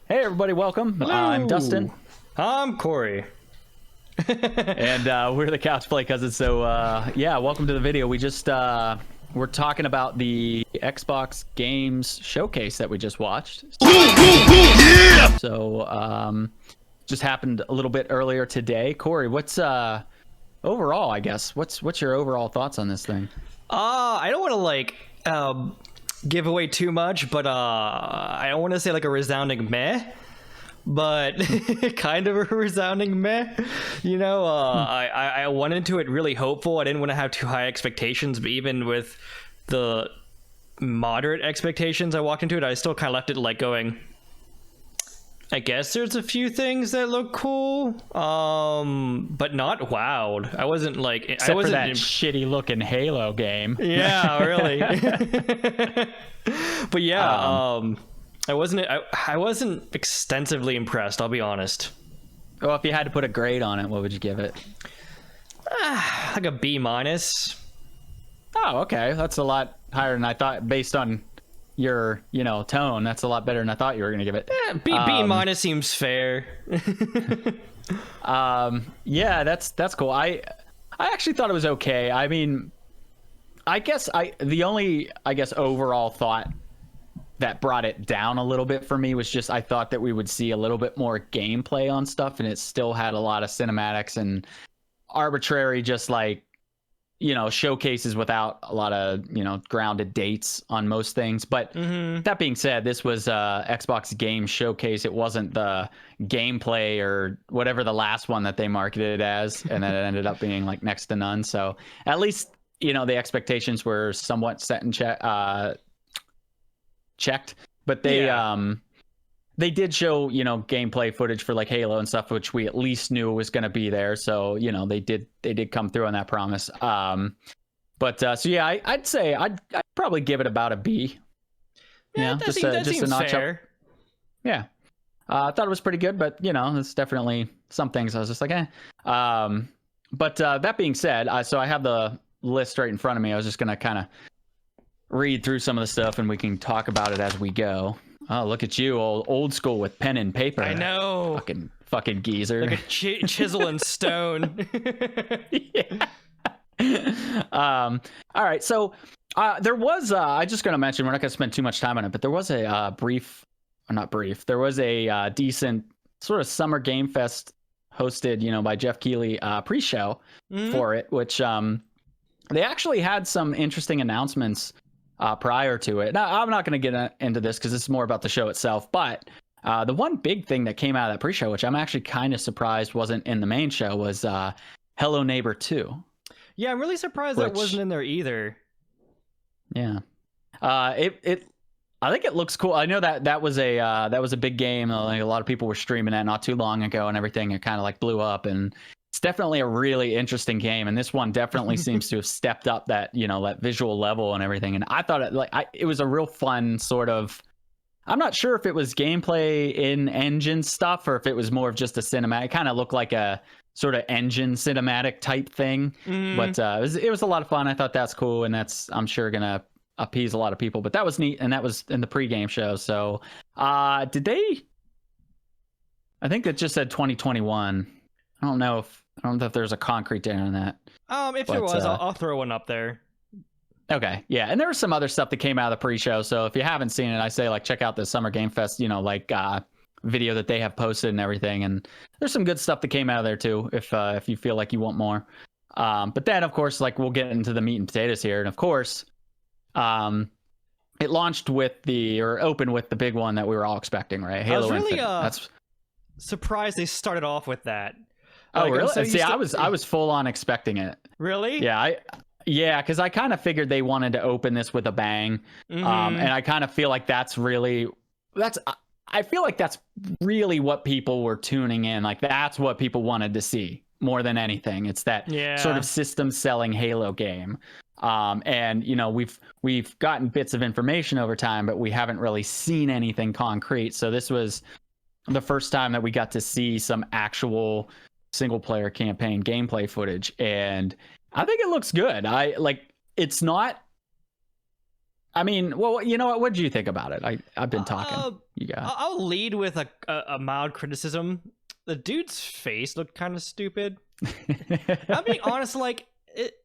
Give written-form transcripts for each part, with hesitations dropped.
Hey everybody, welcome. I'm Dustin, I'm Corey. and we're the Couch Play Cousins. So yeah, welcome to the video. We're talking about the Xbox Games Showcase that we just watched. So just happened a little bit earlier today. Corey, what's overall? I guess what's your overall thoughts on this thing? I don't want to give away too much, but I don't want to say like a resounding meh, but kind of a resounding meh. You know, I went into it really hopeful. I didn't want to have too high expectations, but even with the moderate expectations I walked into it, I still kind of left it like going, I guess there's a few things that look cool, but not wowed. I wasn't like, Except for that shitty looking Halo game. Yeah, really. But yeah, I wasn't extensively impressed. I'll be honest. Well, if you had to put a grade on it, what would you give it? Like a B minus. Oh, okay, that's a lot higher than I thought based on your tone. That's a lot better than I thought you were gonna give it. B minus seems fair. Yeah, that's cool. I actually thought it was okay. I mean, I guess the only overall thought that brought it down a little bit for me was just I thought that we would see a little bit more gameplay on stuff, and it still had a lot of cinematics and arbitrary just like showcases without a lot of grounded dates on most things. But that being said, this was Xbox Game Showcase. It wasn't the gameplay or whatever the last one that they marketed it as, and then it ended up being like next to none. So at least the expectations were somewhat set and checked. But they did show gameplay footage for like Halo and stuff, which we at least knew was going to be there. So they did come through on that promise. But so yeah, I'd say I'd probably give it about a B. Yeah, that seems a notch fair. Up. Yeah, I thought it was pretty good, but it's definitely some things I was just like, eh. But that being said, so I have the list right in front of me. I was just gonna kind of read through some of the stuff, and we can talk about it as we go. Oh, look at you, old school with pen and paper. I know. Fucking geezer. Like a chisel and stone. Yeah. All right. So there was, I just going to mention, we're not going to spend too much time on it, but there was a there was a decent sort of summer game fest hosted, by Jeff Keighley pre-show for it, which they actually had some interesting announcements prior to it. Now, I'm not going to get into this because this is more about the show itself, but the one big thing that came out of that pre-show, which I'm actually kind of surprised wasn't in the main show, was Hello Neighbor 2. Yeah, I'm really surprised that wasn't in there either. Yeah. I think it looks cool. I know that was a big game. Like, a lot of people were streaming that not too long ago and everything. It kind of like blew up, and it's definitely a really interesting game, and this one definitely seems to have stepped up that that visual level and everything. And I thought it was a real fun sort of. I'm not sure if it was gameplay in engine stuff or if it was more of just a cinematic. It kind of looked like a sort of engine cinematic type thing, but it was a lot of fun. I thought that's cool, and that's I'm sure gonna appease a lot of people. But that was neat, and that was in the pregame show. So did they? I think it just said 2021. I don't know if there's a concrete date on that. If there was, I'll throw one up there. Okay, yeah, and there was some other stuff that came out of the pre-show. So if you haven't seen it, I say check out the Summer Game Fest, video that they have posted and everything. And there's some good stuff that came out of there too, if you feel like you want more. But then of course, we'll get into the meat and potatoes here, and of course, it launched opened with the big one that we were all expecting, right? Halo I was really Infinite. surprised they started off with that. Oh, really? See, I was full on expecting it. Really? Yeah, because I kind of figured they wanted to open this with a bang, and I kind of feel like I feel like that's really what people were tuning in. Like, that's what people wanted to see more than anything. It's that sort of system selling Halo game. And we've gotten bits of information over time, but we haven't really seen anything concrete. So this was the first time that we got to see some actual single player campaign gameplay footage, and I think it looks good. It's not I mean, well, you know what did you think about it? I've been talking. You got. I'll lead with a mild criticism. The dude's face looked kind of stupid. I'll be honest, like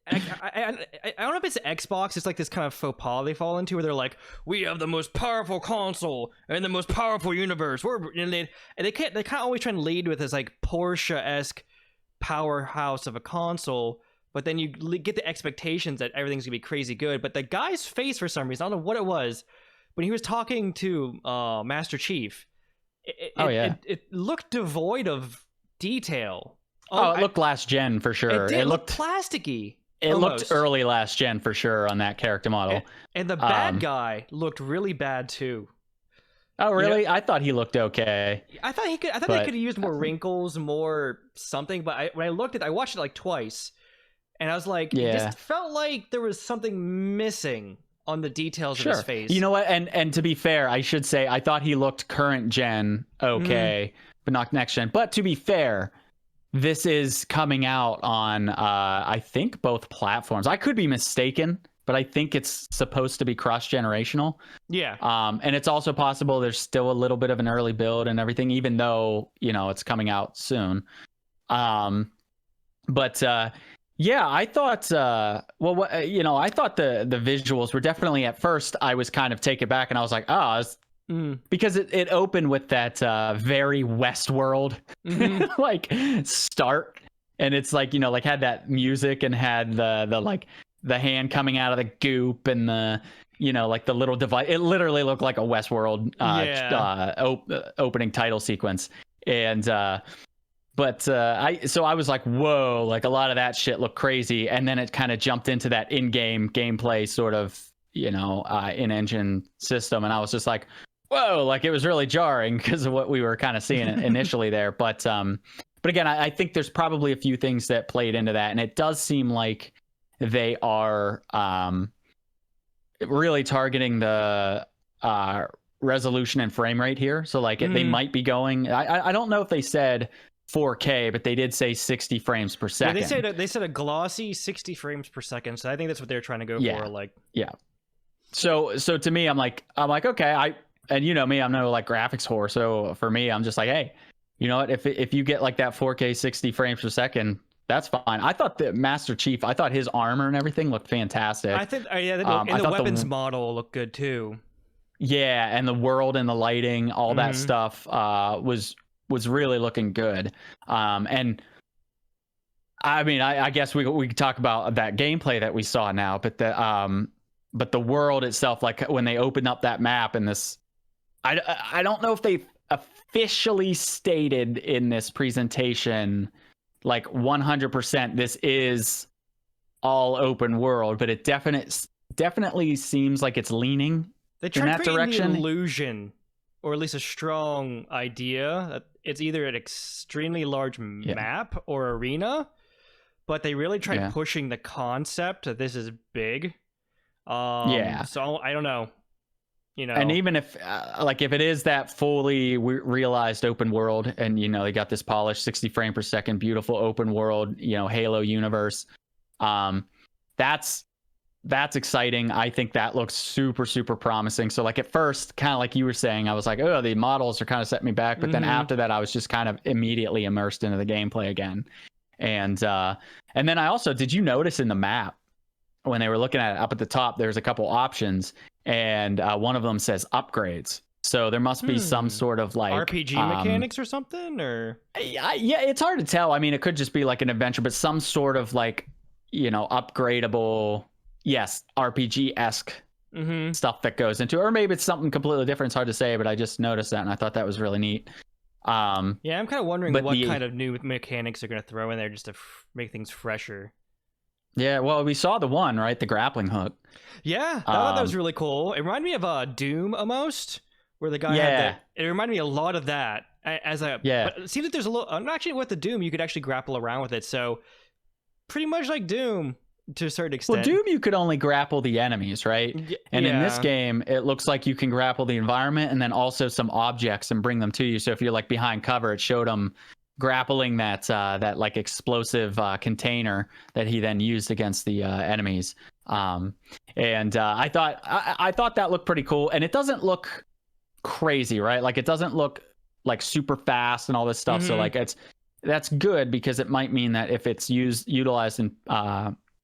I don't know if it's Xbox. It's like this kind of faux pas they fall into where they're like, we have the most powerful console and the most powerful universe. And they kind of always try and lead with this like Porsche-esque powerhouse of a console, but then you get the expectations that everything's gonna be crazy good. But the guy's face, for some reason, I don't know what it was, when he was talking to Master Chief, it looked devoid of detail. It looked last gen for sure. It looked plasticky. It looked early last gen for sure on that character model. And the bad guy looked really bad too. Oh really? I thought he looked okay. I thought they could have used more wrinkles, more something. But when I watched it like twice, and I was like, it just felt like there was something missing on the details of his face. You know what? And to be fair, I should say I thought he looked current gen okay, but not next gen. But to be fair, this is coming out on I think both platforms. I could be mistaken, but I think it's supposed to be cross-generational. Yeah. And it's also possible there's still a little bit of an early build and everything, even though, you know, it's coming out soon. But I thought I thought the visuals were definitely, at first I was kind of taken back and I was like, because it opened with that very Westworld like start, and it's like, you know, like had that music and had the like the hand coming out of the goop and the, you know, like the little device. It literally looked like a Westworld opening title sequence. And I was like, whoa, like a lot of that shit looked crazy, and then it kind of jumped into that in-game gameplay sort of, you know, in-engine system, and I was just like, whoa, like it was really jarring because of what we were kind of seeing initially there. But again, I think there's probably a few things that played into that, and it does seem like they are really targeting the resolution and frame rate here. So like they might be going, I don't know if they said 4K, but they did say 60 frames per second. Yeah, they said a glossy 60 frames per second. So I think that's what they're trying to go for. Like, yeah. So to me, I'm like, okay, and you know me, I'm no like graphics whore. So for me, I'm just like, hey, you know what? If you get like that 4K 60 frames per second, that's fine. I thought the Master Chief, I thought his armor and everything looked fantastic. I think, and the weapons model looked good too. Yeah, and the world and the lighting, all that stuff was really looking good. And I mean, I guess we could talk about that gameplay that we saw now, but the world itself, like when they opened up that map and this, I don't know if they officially stated in this presentation like 100% this is all open world, but it definitely seems like it's leaning in that direction. The illusion, or at least a strong idea, that it's either an extremely large map or arena, but they really tried pushing the concept that this is big. So I don't know. You know, and even if if it is that fully realized open world, and you know they got this polished 60 frame per second beautiful open world, you know, Halo universe, that's exciting. I think that looks super promising. So like at first, kind of like you were saying, I was like, oh, the models are kind of setting me back, but then after that I was just kind of immediately immersed into the gameplay again. And then I also, did you notice in the map when they were looking at it up at the top, there's a couple options, and one of them says upgrades. So there must be some sort of like RPG mechanics or something, or yeah, it's hard to tell. I mean, it could just be like an adventure, but some sort of like, you know, upgradable, RPG-esque stuff that goes into it. Or maybe it's something completely different. It's hard to say, but I just noticed that and I thought that was really neat. I'm kind of wondering what kind of new mechanics they're going to throw in there just to make things fresher. Yeah, well, we saw the one, right? The grappling hook. Yeah, I thought that was really cool. It reminded me of Doom almost, where the guy had that. It reminded me a lot of that. But it seems like there's a little. Actually, with the Doom, you could actually grapple around with it. So pretty much like Doom to a certain extent. Well, Doom, you could only grapple the enemies, right? And in this game, it looks like you can grapple the environment and then also some objects and bring them to you. So if you're like behind cover, it showed them grappling that like explosive container that he then used against the enemies. And I thought that looked pretty cool, and it doesn't look crazy, right? Like it doesn't look like super fast and all this stuff. So like that's good, because it might mean that if it's utilized in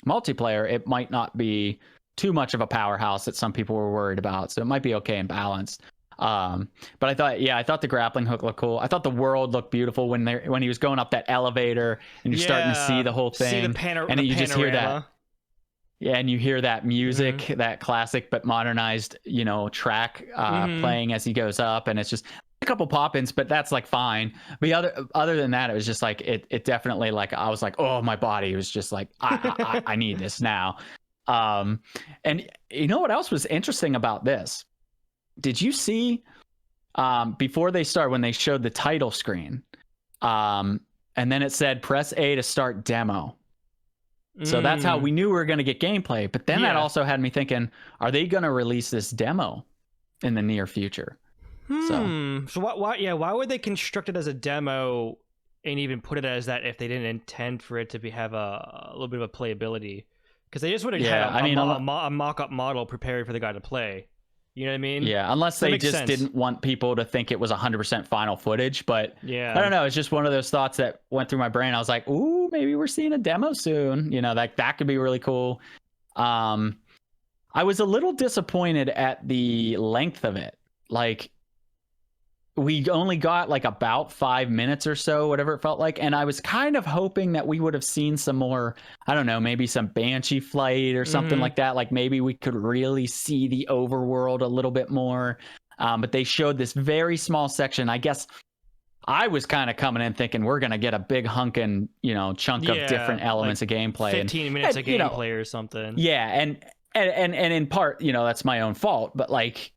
multiplayer, it might not be too much of a powerhouse that some people were worried about. So it might be okay and balanced. But I thought the grappling hook looked cool. I thought the world looked beautiful when he was going up that elevator and you're starting to see the whole thing, and you just hear that. Yeah, and you hear that music, that classic but modernized, track playing as he goes up, and it's just a couple pop-ins, but that's like fine. But other than that, it was just like it definitely, like, I was like, oh, my body was just like, I need this now. And you know what else was interesting about this? Did you see before they start, when they showed the title screen, and then it said press A to start demo? So that's how we knew we were going to get gameplay. But then that also had me thinking, are they going to release this demo in the near future? So why would they construct it as a demo and even put it as that if they didn't intend for it to have a little bit of a playability? Because they just would have had a mock-up model prepared for the guy to play. You know what I mean? Yeah, unless they just didn't want people to think it was 100% final footage. But I don't know. It's just one of those thoughts that went through my brain. I was like, ooh, maybe we're seeing a demo soon. That could be really cool. I was a little disappointed at the length of it. Like, we only got like about 5 minutes or so, whatever it felt like. And I was kind of hoping that we would have seen some more, I don't know, maybe some Banshee flight or something like that. Like maybe we could really see the overworld a little bit more. But they showed this very small section. I guess I was kind of coming in thinking we're going to get a big hunkin', chunk of different elements of gameplay. 15 minutes of gameplay or something. Yeah. And in part, that's my own fault. But like,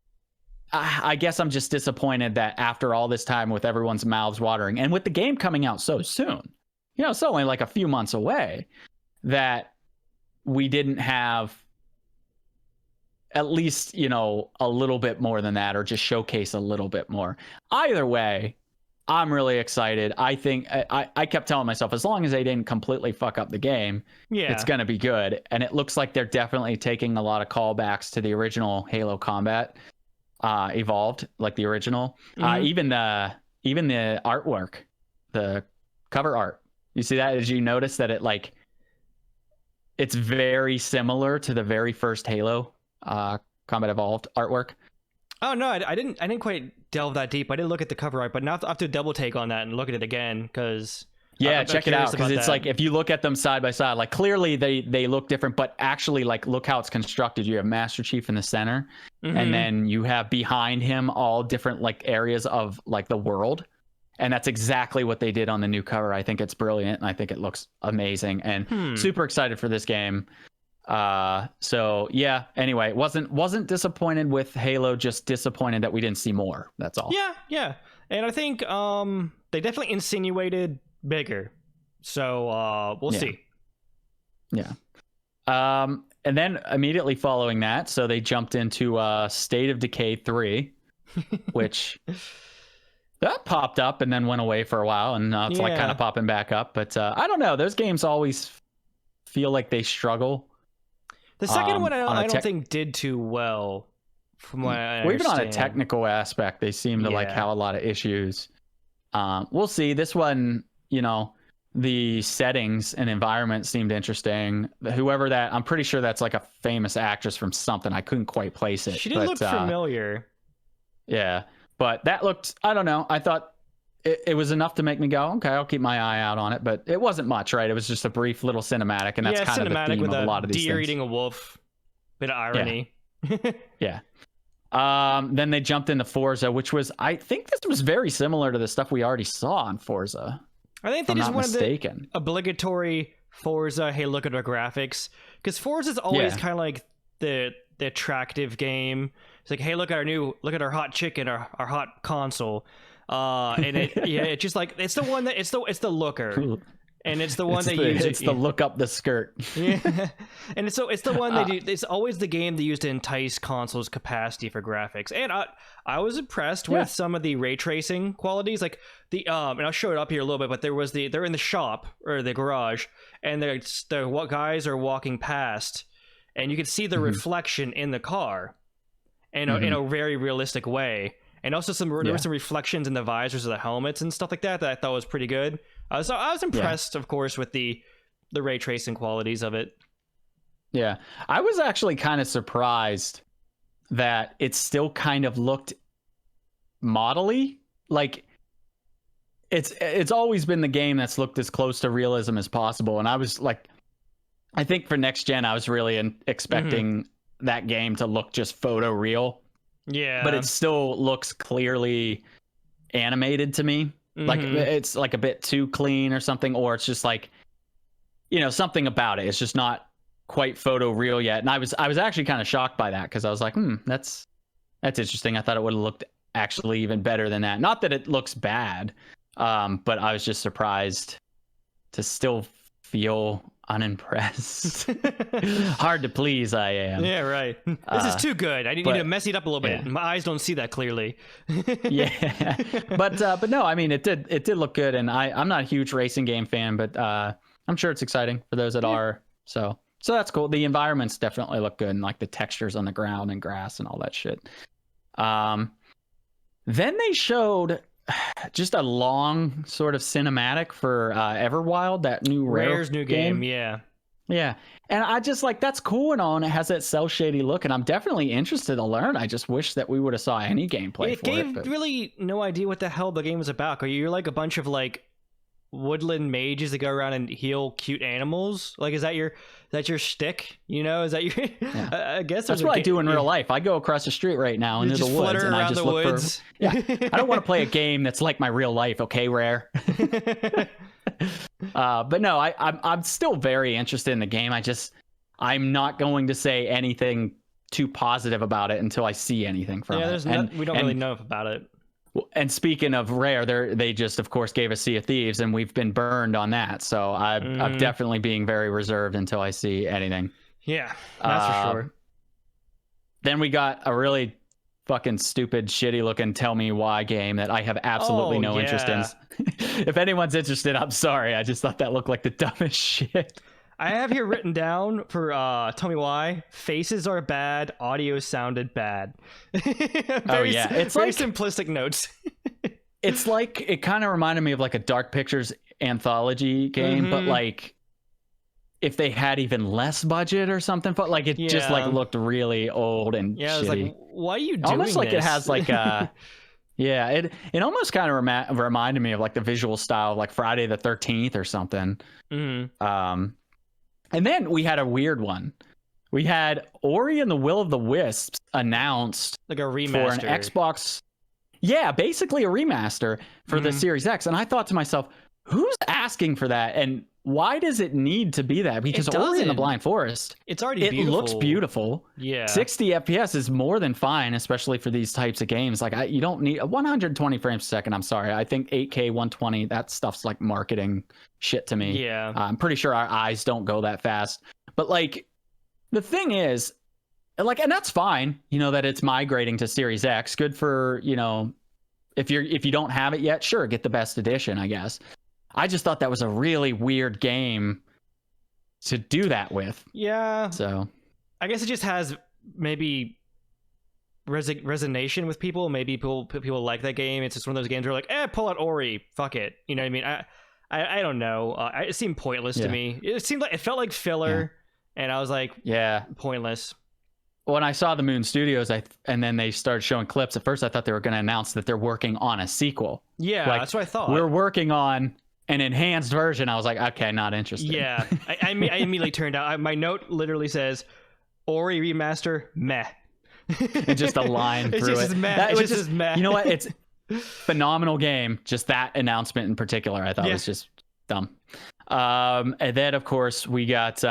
I guess I'm just disappointed that after all this time, with everyone's mouths watering, and with the game coming out so soon, it's only like a few months away, that we didn't have at least, a little bit more than that, or just showcase a little bit more. Either way, I'm really excited. I think I kept telling myself, as long as they didn't completely fuck up the game, it's going to be good. And it looks like they're definitely taking a lot of callbacks to the original Halo combat. Evolved, like the original. Even the artwork, the cover art, you see that? Did you notice that it's very similar to the very first Halo Combat Evolved artwork? Oh no, I didn't quite delve that deep. I didn't look at the cover art, but now I have to double take on that and look at it again, because check it out, because it's like, if you look at them side by side, like clearly they look different, but actually, like, look how it's constructed. You have Master Chief in the center, and then you have behind him all different like areas of like the world, and that's exactly what they did on the new cover. I think it's brilliant, and I think it looks amazing, and super excited for this game. So yeah, anyway, wasn't disappointed with Halo, just disappointed that we didn't see more. That's all. Yeah, and I think they definitely insinuated bigger, so we'll see. And then immediately following that, so they jumped into State of Decay 3, which that popped up and then went away for a while, and now it's like kind of popping back up. But I don't know, those games always feel like they struggle. The second one I don't think did too well, from what I understand. Even on a technical aspect, they seem to like have a lot of issues. We'll see. This one, the settings and environment seemed interesting. Whoever that, I'm pretty sure that's like a famous actress from something. I couldn't quite place it. She did look familiar. Yeah, but that looked, I don't know. I thought it was enough to make me go, okay, I'll keep my eye out on it. But it wasn't much, right? It was just a brief little cinematic, and that's kind of the theme of a lot of these things. Deer eating a wolf. Bit of irony. Yeah. Then they jumped into Forza, which was, I think this was very similar to the stuff we already saw on Forza. I think they just wanted the obligatory Forza, hey, look at our graphics. Because Forza's always kind of like the attractive game. It's like, hey, look at our hot chicken, our hot console. And it's just like, it's the one that it's the looker. And it's the one it's the look up the skirt. Yeah. And it's the one they do. It's always the game they use to entice consoles' capacity for graphics. And I was impressed with some of the ray tracing qualities. Like the and I'll show it up here a little bit, but they're in the shop or the garage, and the guys are walking past, and you could see the reflection in the car in a very realistic way. And also there were some reflections in the visors of the helmets and stuff like that I thought was pretty good. So I was impressed, of course, with the ray tracing qualities of it. Yeah, I was actually kind of surprised that it still kind of looked model-y. Like, it's always been the game that's looked as close to realism as possible. And I was like, I think for next gen, I was really expecting that game to look just photo real. Yeah. But it still looks clearly animated to me. Like it's like a bit too clean or something, or it's just like, you know, something about it. It's just not quite photo real yet. And I was actually kind of shocked by that, because I was like, that's interesting. I thought it would have looked actually even better than that. Not that it looks bad, but I was just surprised to still feel unimpressed. Hard to please, I am. Yeah, right. This is too good. I need to mess it up a little bit. My eyes don't see that clearly. Yeah, but no, I mean, it did look good, and I'm not a huge racing game fan, but I'm sure it's exciting for those that are. So that's cool. The environments definitely look good, and like the textures on the ground and grass and all that shit. Then they showed just a long sort of cinematic for Everwild, that new Rare's new game. Yeah. And I just like, that's cool and all, and it has that cell shady look, and I'm definitely interested to learn. I just wish that we would have saw any gameplay for it. It gave really no idea what the hell the game was about. You're like a bunch of like woodland mages that go around and heal cute animals. Like, is that your shtick? You know, is that your? Yeah. I guess that's what I do in real life. I go across the street right now into the woods, and I just look for. Yeah, I don't want to play a game that's like my real life. Okay, Rare. But no, I'm still very interested in the game. I'm not going to say anything too positive about it until I see anything from it. We don't really know about it. And speaking of Rare, they just, of course, gave us Sea of Thieves, and we've been burned on that. So I'm definitely being very reserved until I see anything. Yeah, that's for sure. Then we got a really fucking stupid, shitty-looking Tell Me Why game that I have absolutely no interest in. If anyone's interested, I'm sorry. I just thought that looked like the dumbest shit. I have here written down for Tell Me Why: faces are bad, audio sounded bad. It's very simplistic notes. It's like, it kind of reminded me of like a Dark Pictures anthology game, but like if they had even less budget or something, but like it just like looked really old and shitty. I was like, why are you doing almost like this? It has like a it almost kind of reminded me of like the visual style of like Friday the 13th or something. And then we had a weird one. We had Ori and the Will of the Wisps announced, like a remaster for an Xbox. Yeah, basically a remaster for the Series X. And I thought to myself, who's asking for that? And why does it need to be that? Because Ori and the Blind Forest, it's already beautiful. It looks beautiful. Yeah. 60 FPS is more than fine, especially for these types of games. Like, you don't need 120 frames per second. I'm sorry. I think 8K 120, that stuff's like marketing shit to me. Yeah. I'm pretty sure our eyes don't go that fast. But like, the thing is, like, and that's fine, you know, that it's migrating to Series X. Good for, you know, if you don't have it yet, sure, get the best edition, I guess. I just thought that was a really weird game to do that with. Yeah. So I guess it just has maybe resonation with people. Maybe people like that game. It's just one of those games where like, pull out Ori, fuck it. You know what I mean? I don't know. It seemed pointless to me. It felt like filler, and I was like, pointless. When I saw the Moon Studios, and then they started showing clips, at first I thought they were going to announce that they're working on a sequel. Yeah, like, that's what I thought. We're working on an enhanced version. I was like, okay, not interested. Yeah, I immediately turned out. My note literally says, Ori remaster, meh. And just a line through it. It's just meh. You know what? It's phenomenal game. Just that announcement in particular, I thought was just dumb. And then, of course, we got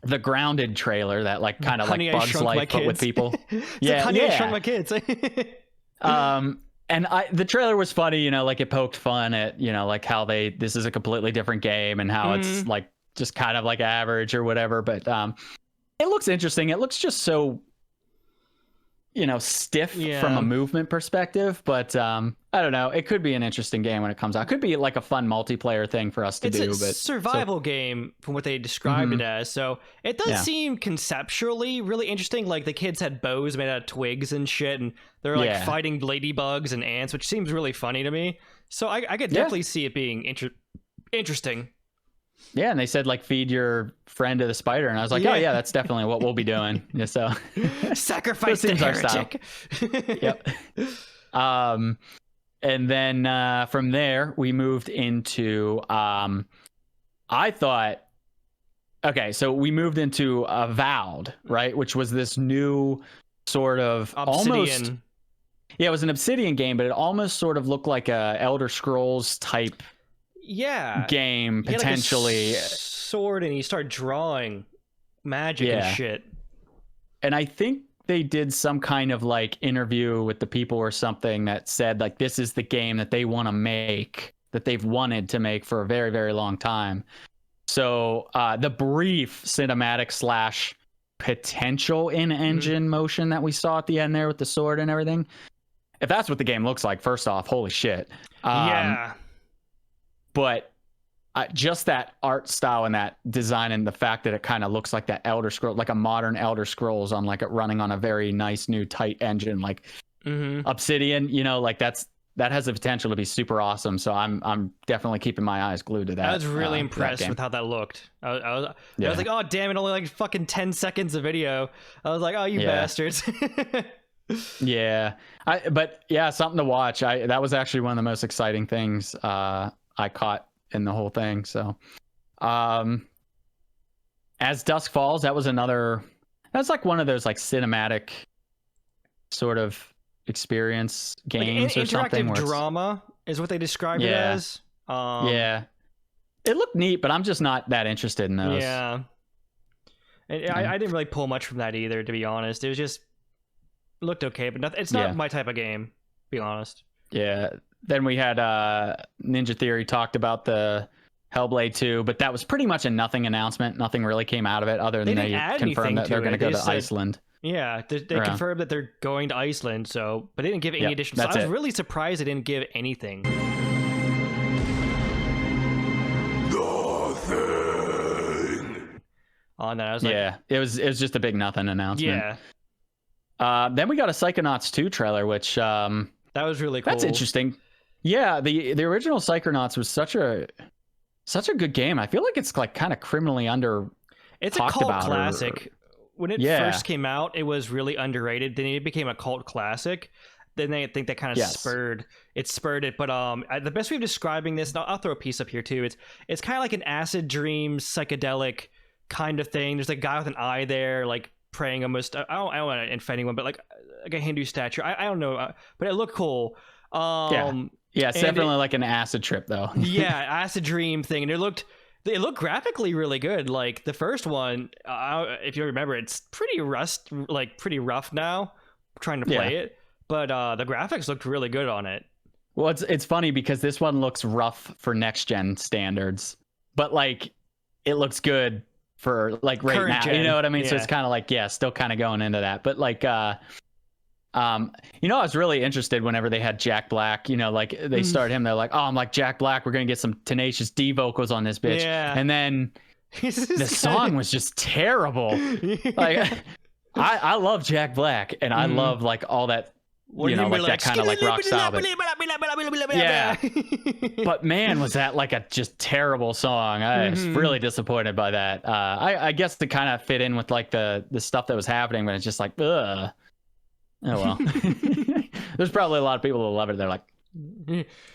the Grounded trailer that like kind of like Bugs Life, but with people. Honey, I Shrunk My Kids. And the trailer was funny, you know, like it poked fun at, you know, like how this is a completely different game and how it's like just kind of like average or whatever. But it looks interesting. It looks just so, you know, stiff from a movement perspective. But I don't know. It could be an interesting game when it comes out. It could be like a fun multiplayer thing for us to do. It's a but survival game from what they described it as. So it does seem conceptually really interesting. Like the kids had bows made out of twigs and shit, and they're like fighting ladybugs and ants, which seems really funny to me. So I could definitely see it being interesting. Yeah, and they said like feed your friend to the spider, and I was like, oh yeah, that's definitely what we'll be doing. Yeah, so sacrifice the heretic. Yep. And then from there we moved into I thought, okay, so we moved into Avowed, right, which was this new sort of almost, it was an Obsidian game, but it almost sort of looked like a Elder Scrolls type game, potentially. Like a sword, and you start drawing magic and shit. And I think they did some kind of like interview with the people or something that said like this is the game that they want to make, that they've wanted to make for a very, very long time. So the brief cinematic / potential in-engine motion that we saw at the end there with the sword and everything, if that's what the game looks like, first off, holy shit. But just that art style and that design, and the fact that it kind of looks like that Elder Scrolls, like a modern Elder Scrolls on like it running on a very nice new tight engine, like Obsidian, you know, like that has the potential to be super awesome. So I'm definitely keeping my eyes glued to that. I was really impressed with how that looked. I was like, oh damn it, only like fucking 10 seconds of video. I was like, oh you bastards. But something to watch. That was actually one of the most exciting things I caught in the whole thing. So As Dusk Falls, that's like one of those like cinematic sort of experience games, like or something. Interactive drama is what they described it as. It looked neat, but I'm just not that interested in those. And I didn't really pull much from that either, to be honest. It was just looked okay, but it's not my type of game, to be honest. Then we had Ninja Theory talked about the Hellblade 2, but that was pretty much a nothing announcement. Nothing really came out of it other than they confirmed that they're going to go to Iceland. Yeah, they confirmed that they're going to Iceland, but they didn't give any additional. So I was really surprised they didn't give anything. On that, I was like, it was just a big nothing announcement. Then we got a Psychonauts 2 trailer, which that was really cool. That's interesting. Yeah, the original Psychonauts was such a good game. I feel like it's like kind of criminally under. It's a cult classic. When it first came out, it was really underrated. Then it became a cult classic. Then I think that kind of spurred it. But the best way of describing this, and I'll throw a piece up here too. It's kind of like an acid dream psychedelic kind of thing. There's a guy with an eye there, like praying almost. I don't want to offend anyone, but like a Hindu statue. I don't know, but it looked cool. It's definitely like an acid trip though. Acid dream thing, and it looked graphically really good. Like the first one, if you remember, it's pretty rough now. Trying to play it, but the graphics looked really good on it. Well, it's funny because this one looks rough for next gen standards, but like it looks good for like right now. You know what I mean? So it's kind of like still kind of going into that, but like I was really interested whenever they had Jack Black, like they started him, they're like, oh, I'm like Jack Black, we're gonna get some Tenacious D vocals on this bitch. And then the song was just terrible. Like I love Jack Black, and I love like all that, like that kind of like rock style. But man, was that like a just terrible song. I was really disappointed by that. I guess to kind of fit in with like the stuff that was happening, but it's just like, ugh. Oh well. There's probably a lot of people who love it. They're like,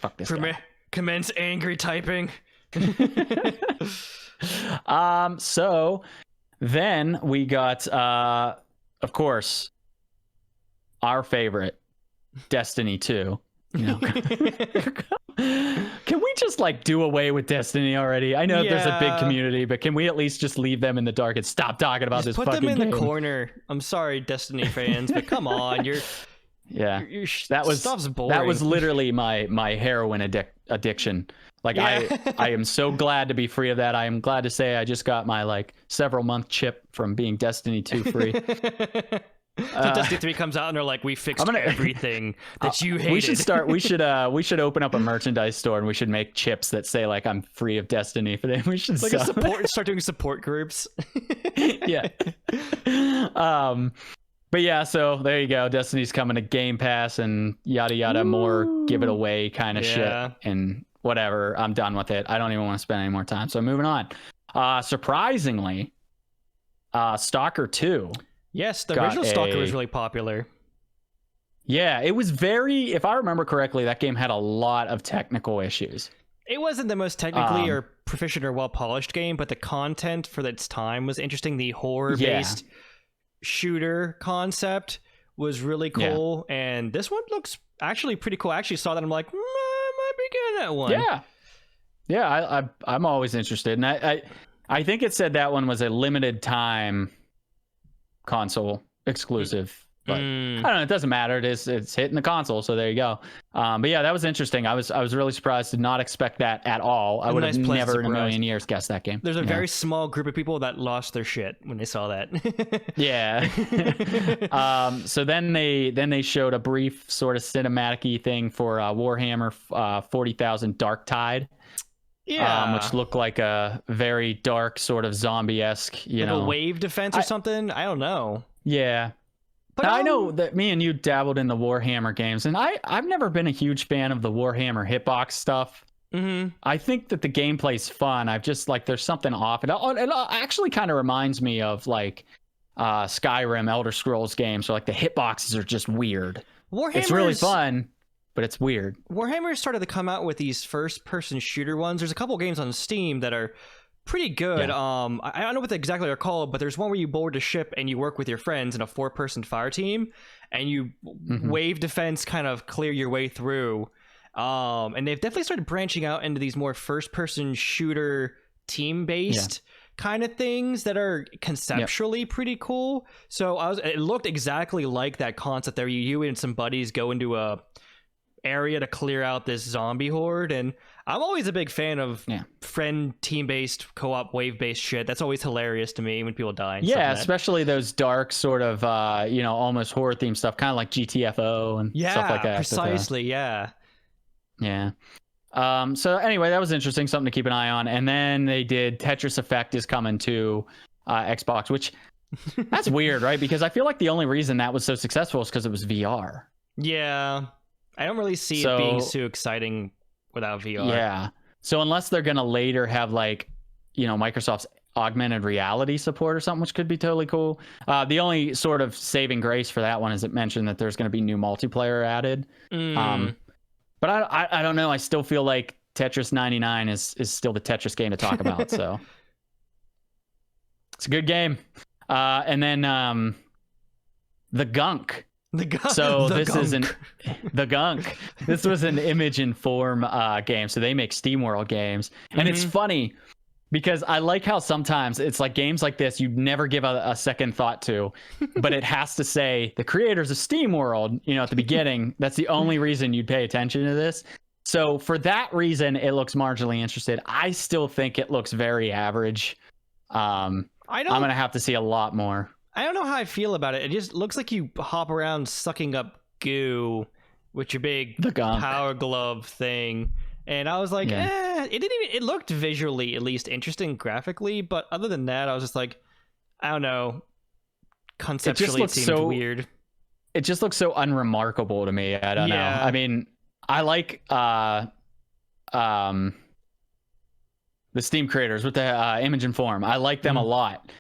fuck this guy. Commence angry typing. So then we got of course our favorite, Destiny 2. Can we just like do away with Destiny already? I know there's a big community, but can we at least just leave them in the dark and stop talking about this fucking game? Put them in the corner. I'm sorry, Destiny fans, but come on, stuff's boring. That was literally my heroin addiction. Like I am so glad to be free of that. I am glad to say I just got my like several month chip from being Destiny 2 free. So Destiny 3 comes out and they're like, we fixed everything that you hated. We should open up a merchandise store and we should make chips that say like I'm free of Destiny for them. We should like start doing support groups. Yeah. But yeah, so there you go. Destiny's coming to Game Pass and yada yada. More give it away kind of shit and whatever. I'm done with it. I don't even want to spend any more time. So moving on. Surprisingly, Stalker 2. Yes, the original Stalker was really popular. Yeah, it was very, if I remember correctly, that game had a lot of technical issues. It wasn't the most technically or proficient or well-polished game, but the content for its time was interesting. The horror-based shooter concept was really cool, and this one looks actually pretty cool. I actually saw that, I'm like, I might be getting that one. Yeah, I'm always interested, and I think it said that one was a limited time console exclusive, but I don't know, it doesn't matter. It's hitting the console, so there you go. But yeah, that was interesting. I was really surprised, did not expect that at all. I would have never in a million years guessed that game. There's a very small group of people that lost their shit when they saw that. Yeah. So then they showed a brief sort of cinematic-y thing for Warhammer 40,000 Dark Tide. Yeah, which looked like a very dark sort of zombie-esque, like a wave defense or something. I don't know. Yeah, but I know that me and you dabbled in the Warhammer games, and I've never been a huge fan of the Warhammer hitbox stuff. Mm-hmm. I think that the gameplay's fun. I've just like there's something off. It actually kind of reminds me of like Skyrim, Elder Scrolls games, where like the hitboxes are just weird. It's really fun, but it's weird. Warhammer started to come out with these first-person shooter ones. There's a couple games on Steam that are pretty good. Yeah. I don't know what they exactly are called, but there's one where you board a ship and you work with your friends in a 4-person fire team, and you wave defense kind of clear your way through. And they've definitely started branching out into these more first-person shooter team-based kind of things that are conceptually pretty cool. So it looked exactly like that concept there. You and some buddies go into a area to clear out this zombie horde, and I'm always a big fan of friend team-based co-op wave-based shit. That's always hilarious to me when people die. Especially those dark sort of almost horror themed stuff, kind of like GTFO and stuff like that. Precisely. Yeah. So anyway, that was interesting, something to keep an eye on. And then they did Tetris Effect is coming to Xbox, which that's weird, right? Because I feel like the only reason that was so successful is because it was VR. Yeah. I don't really see it being too exciting without VR. Yeah. So unless they're going to later have like, Microsoft's augmented reality support or something, which could be totally cool. The only sort of saving grace for that one is it mentioned that there's going to be new multiplayer added. But I don't know. I still feel like Tetris 99 is still the Tetris game to talk about. So it's a good game. And then the Gunk. So this is the Gunk. This was an Image and Form game. So they make SteamWorld games, and it's funny because I like how sometimes it's like games like this you never give a second thought to, but it has to say the creators of SteamWorld, at the beginning. That's the only reason you'd pay attention to this. So for that reason, it looks marginally interested. I still think it looks very average. I'm gonna have to see a lot more. I don't know how I feel about it. It just looks like you hop around sucking up goo with your big power glove thing. And I was like, it looked visually at least interesting graphically, but other than that, I was just like, I don't know. Conceptually, it seemed weird. It just looks so unremarkable to me. I don't know. I mean, I like the Steam creators with the Image and Form. I like them a lot.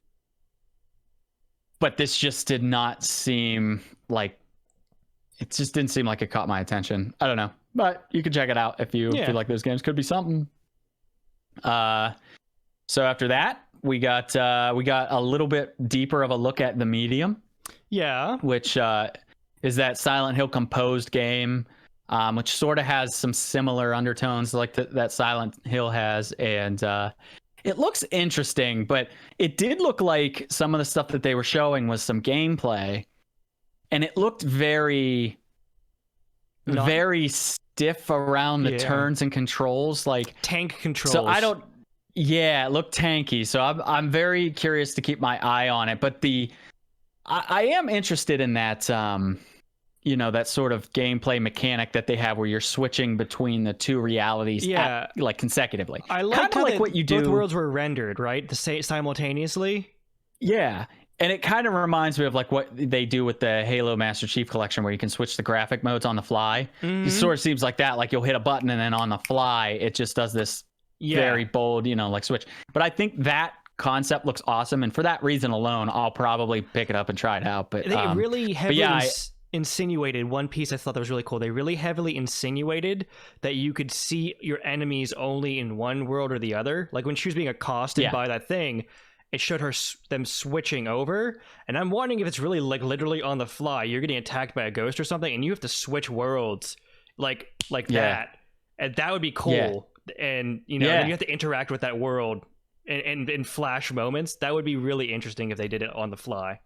But this just did not seem like it didn't seem like it caught my attention. I don't know, but you can check it out if you feel like those games could be something. So after that, we got a little bit deeper of a look at The Medium. Yeah, which is that Silent Hill composed game, which sort of has some similar undertones like that Silent Hill has, and it looks interesting, but it did look like some of the stuff that they were showing was some gameplay, and it looked very stiff around the turns and controls, like tank controls. So it looked tanky. So I'm very curious to keep my eye on it. But I am interested in that. That sort of gameplay mechanic that they have where you're switching between the two realities like consecutively. I like how what you do. Both worlds were rendered, right? simultaneously. Yeah. And it kind of reminds me of like what they do with the Halo Master Chief Collection, where you can switch the graphic modes on the fly. It sort of seems like that. Like you'll hit a button and then on the fly, it just does this very bold, like switch. But I think that concept looks awesome. And for that reason alone, I'll probably pick it up and try it out. But they really heavily insinuated one piece I thought that was really cool. They really heavily insinuated that you could see your enemies only in one world or the other. Like when she was being accosted by that thing, it showed them switching over, and I'm wondering if it's really like literally on the fly. You're getting attacked by a ghost or something, and you have to switch worlds like that, and that would be cool. And then you have to interact with that world and in flash moments. That would be really interesting if they did it on the fly.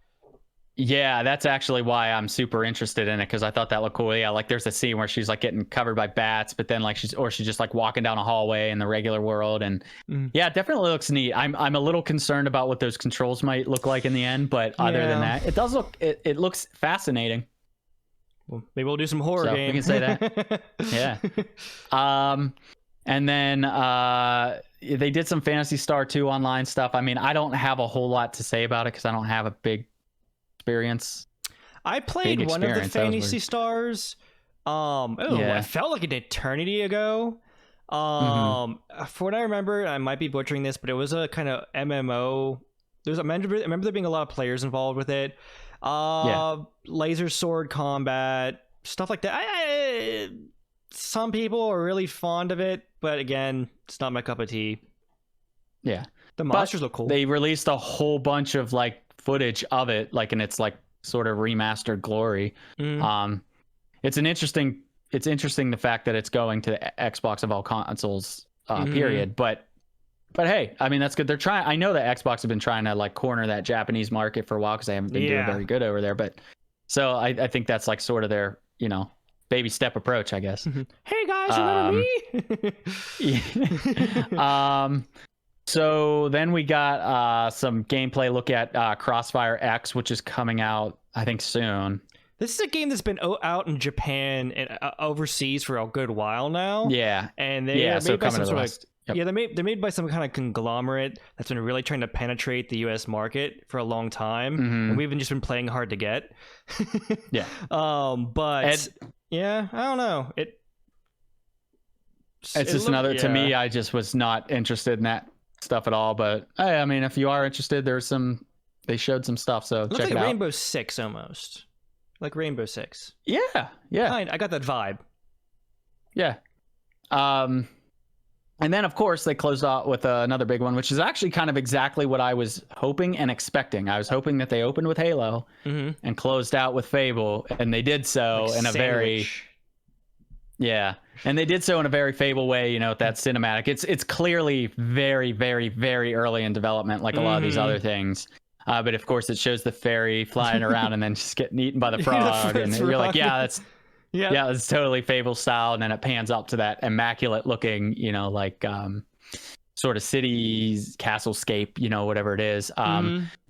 Yeah, that's actually why I'm super interested in it, because I thought that looked cool. Yeah, like there's a scene where she's like getting covered by bats, but then like she's just like walking down a hallway in the regular world, and yeah, it definitely looks neat. I'm a little concerned about what those controls might look like in the end, but other than that, it does look it looks fascinating. Well, maybe we'll do some horror game. We can say that. Yeah. And then they did some Phantasy Star 2 online stuff. I mean, I don't have a whole lot to say about it because I don't have a big experience. I played one of the Phantasy Stars. It felt like an eternity ago. For what I remember, I might be butchering this, but it was a kind of MMO. I remember there being a lot of players involved with it. Laser sword combat, stuff like that. Some people are really fond of it, but again, it's not my cup of tea. Yeah, the monsters look cool. They released a whole bunch of like footage of it, like in its like sort of remastered glory. It's interesting the fact that it's going to the Xbox of all consoles period, but hey, I mean, that's good. They're trying. I know that Xbox have been trying to like corner that Japanese market for a while because they haven't been doing very good over there, but so I think that's like sort of their baby step approach, I guess. Hey guys, remember me? So then we got some gameplay look at Crossfire X, which is coming out, I think, soon. This is a game that's been out in Japan and overseas for a good while now. Yeah, and they are made by some sort of they're made by some kind of conglomerate that's been really trying to penetrate the U.S. market for a long time, and we've just been playing hard to get. But yeah, I don't know. It's just another. To me, I just was not interested in that stuff at all. But hey, I mean, if you are interested, they showed some stuff, so check it out. Rainbow Six almost, like Rainbow Six. Yeah. I got that vibe. Yeah. And then of course they closed out with another big one, which is actually kind of exactly what I was hoping and expecting. I was hoping that they opened with Halo and closed out with Fable, and they did so like in a very and they did so in a very Fable way, with that cinematic. It's clearly very, very, very early in development, like a lot of these other things. But of course it shows the fairy flying around and then just getting eaten by the frog, and you're like, yeah, it's totally Fable style, and then it pans up to that immaculate looking, like sort of cities, castlescape, whatever it is.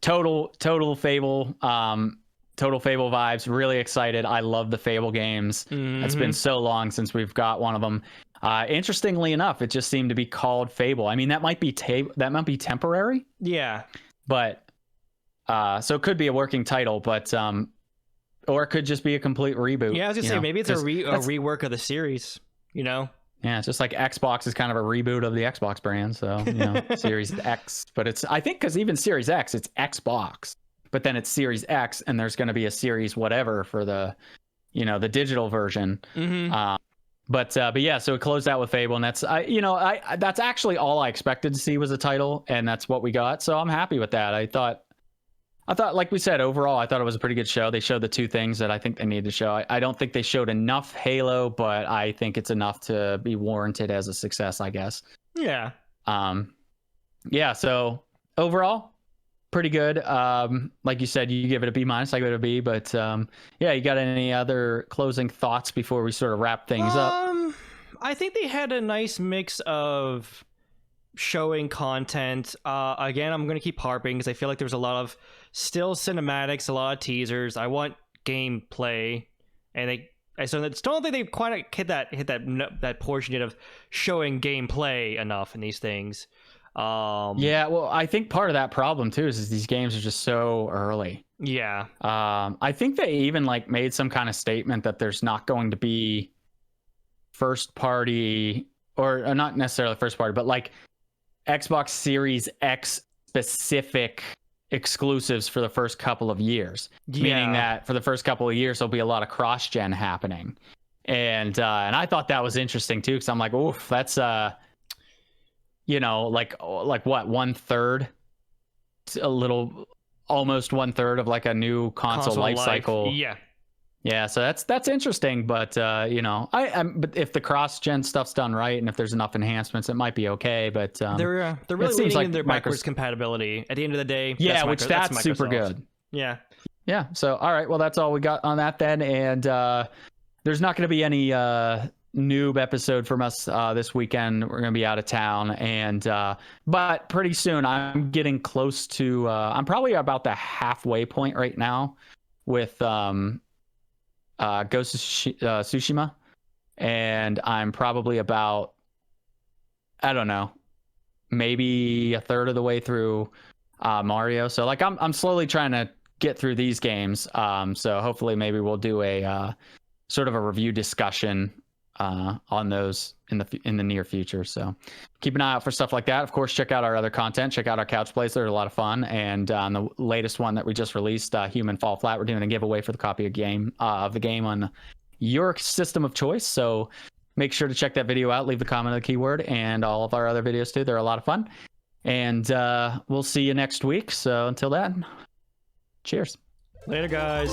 Total Fable, total Fable vibes. Really excited. I love the Fable games. It's been so long since we've got one of them. Interestingly enough, it just seemed to be called Fable. I mean, that might be temporary. Yeah, but so it could be a working title, but or it could just be a complete reboot. Yeah, I was gonna say maybe it's a rework of the series. Yeah, it's just like Xbox is kind of a reboot of the Xbox brand. So Series X, but I think because even Series X, it's Xbox, but then it's Series X, and there's going to be a Series whatever for the the digital version. But yeah, so it closed out with Fable, and that's that's actually all I expected to see was a title, and that's what we got. So I'm happy with that. I thought, like we said, overall, I thought it was a pretty good show. They showed the two things that I think they needed to show. I don't think they showed enough Halo, but I think it's enough to be warranted as a success, I guess. Yeah. Yeah. So overall, pretty good. Like you said, you give it a B-, I give it a B. But yeah, you got any other closing thoughts before we sort of wrap things up? I think they had a nice mix of showing content. Again, I'm going to keep harping because I feel like there was a lot of still cinematics, a lot of teasers. I want gameplay, and I still don't think they've quite hit that portion yet of showing gameplay enough in these things. Yeah, well, I think part of that problem too is these games are just so early. Yeah. I think they even like made some kind of statement that there's not going to be first party or not necessarily first party, but like Xbox Series X specific exclusives for the first couple of years. Yeah. Meaning that for the first couple of years there'll be a lot of cross-gen happening. And I thought that was interesting too, because I'm like, oof, that's you know, like what, 1/3, a little, almost 1/3 of like a new console life cycle. Yeah, so that's interesting, but you know, but if the cross-gen stuff's done right and if there's enough enhancements, it might be okay. But they're really leaning into their backwards compatibility at the end of the day. Yeah, that's super good. Yeah. So all right, well, that's all we got on that then, and there's not going to be any noob episode from us this weekend. We're going to be out of town, and but pretty soon I'm getting close to I'm probably about the halfway point right now with Ghost of Tsushima, and I'm probably about, I don't know, maybe a third of the way through Mario. So like I'm slowly trying to get through these games, so hopefully maybe we'll do a sort of a review discussion on those in the near future. So keep an eye out for stuff like that. Of course, check out our other content. Check out our couch plays. They're a lot of fun. And on the latest one that we just released, Human Fall Flat, we're doing a giveaway for the copy of the game on your system of choice. So make sure to check that video out. Leave the comment of the keyword, and all of our other videos too. They're a lot of fun. And we'll see you next week. So until then, cheers. Later, guys.